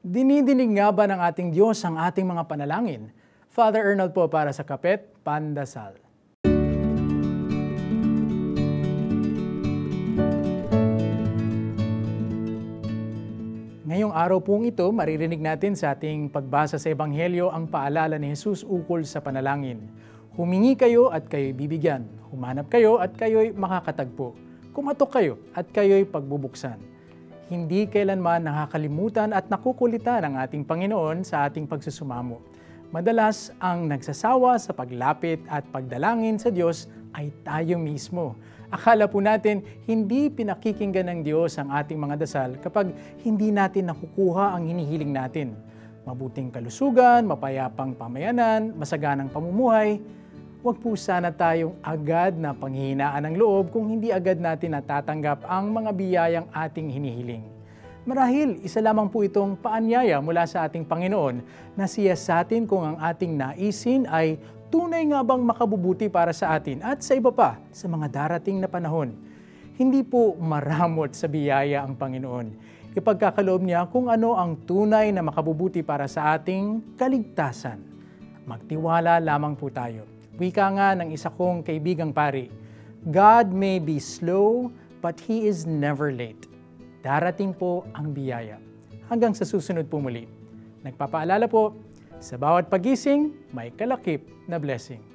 Dinidinig nga ba ng ating Diyos ang ating mga panalangin? Father Arnold po para sa Kapet, Pandasal. Ngayong araw pong ito, maririnig natin sa ating pagbasa sa Ebanghelyo ang paalala ni Jesus ukol sa panalangin. Humingi kayo at kayo'y bibigyan. Humanap kayo at kayo'y makakatagpo. Kumatok kayo at kayo'y pagbubuksan. Hindi kailanman nakakalimutan at nakukulitan ang ating Panginoon sa ating pagsusumamo. Madalas, ang nagsasawa sa paglapit at pagdalangin sa Diyos ay tayo mismo. Akala po natin hindi pinakikinggan ng Diyos ang ating mga dasal kapag hindi natin nakukuha ang hinihiling natin. Mabuting kalusugan, mapayapang pamayanan, masaganang pamumuhay. Huwag po sana tayong agad na panghihinaan ng loob kung hindi agad natin natatanggap ang mga biyayang ating hinihiling. Marahil, isa lamang po itong paanyaya mula sa ating Panginoon na siyasatin kung ang ating naisin ay tunay nga bang makabubuti para sa atin at sa iba pa sa mga darating na panahon. Hindi po maramot sa biyaya ang Panginoon. Ipagkakaloob niya kung ano ang tunay na makabubuti para sa ating kaligtasan. Magtiwala lamang po tayo. Wika nga ng isa kong kaibigang pari, God may be slow, but He is never late. Darating po ang biyaya. Hanggang sa susunod po muli. Nagpapaalala po, sa bawat pagising, may kalakip na blessing.